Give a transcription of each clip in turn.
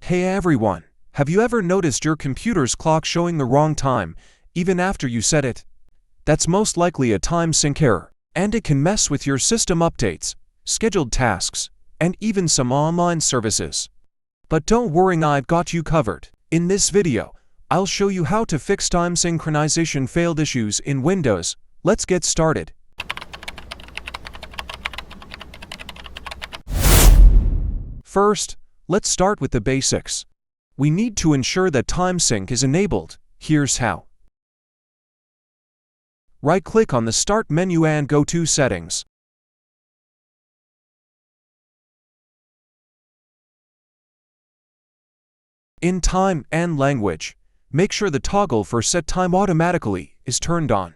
Hey everyone, have you ever noticed your computer's clock showing the wrong time, even after you set it? That's most likely a time sync error, and it can mess with your system updates, scheduled tasks, and even some online services. But don't worry, I've got you covered. In this video, I'll show you how to fix time synchronization failed issues in Windows. Let's get started. First, let's start with the basics. We need to ensure that time sync is enabled. Here's how. Right-click on the Start menu and go to Settings. In Time and Language, make sure the toggle for Set Time Automatically is turned on.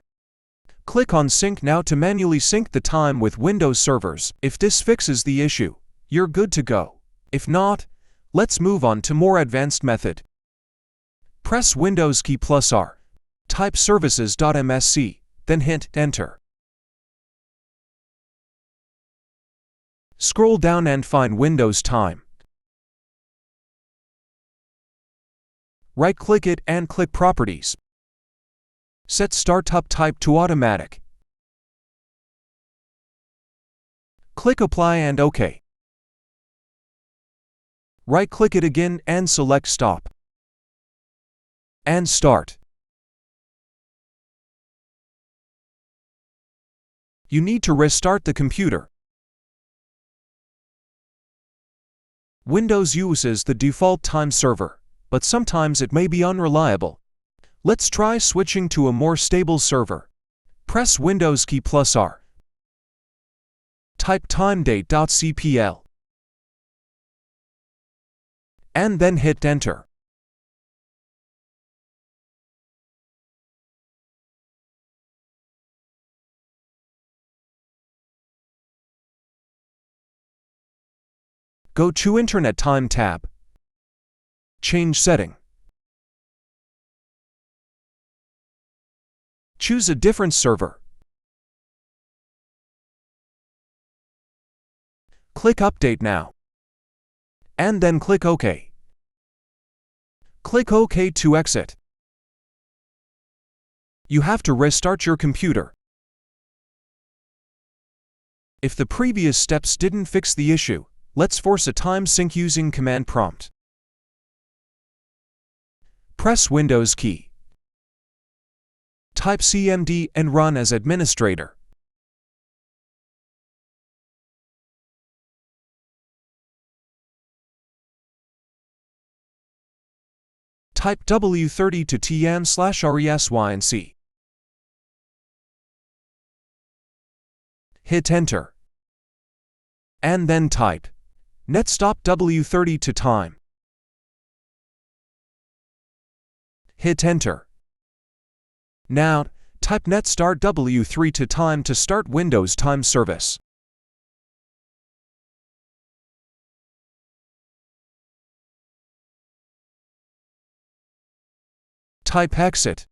Click on Sync Now to manually sync the time with Windows servers. If this fixes the issue, you're good to go. If not, let's move on to more advanced method. Press Windows key +R. Type services.msc, then hit Enter. Scroll down and find Windows Time. Right-click it and click Properties. Set Startup Type to Automatic. Click Apply and OK. Right-click it again and select Stop. And Start. You need to restart the computer. Windows uses the default time server, but sometimes it may be unreliable. Let's try switching to a more stable server. Press Windows key +R. Type timedate.cpl. And then hit Enter. Go to Internet Time tab. Change setting. Choose a different server. Click Update Now. And then click OK. Click OK to exit. You have to restart your computer. If the previous steps didn't fix the issue, let's force a time sync using command prompt. Press Windows key. Type CMD and run as administrator. Type W30 to TN/RESYNC. Hit Enter. And then type netstop W30 to time. Hit Enter. Now, type netstart W3 to time to start Windows Time service. Type exit.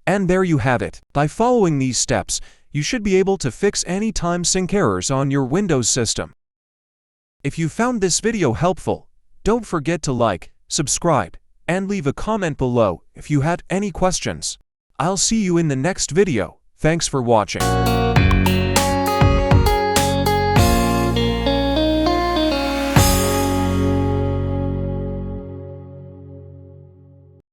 And there you have it. By following these steps, you should be able to fix any time sync errors on your Windows system. If you found this video helpful, don't forget to like, subscribe, and leave a comment below if you had any questions. I'll see you in the next video. Thanks for watching.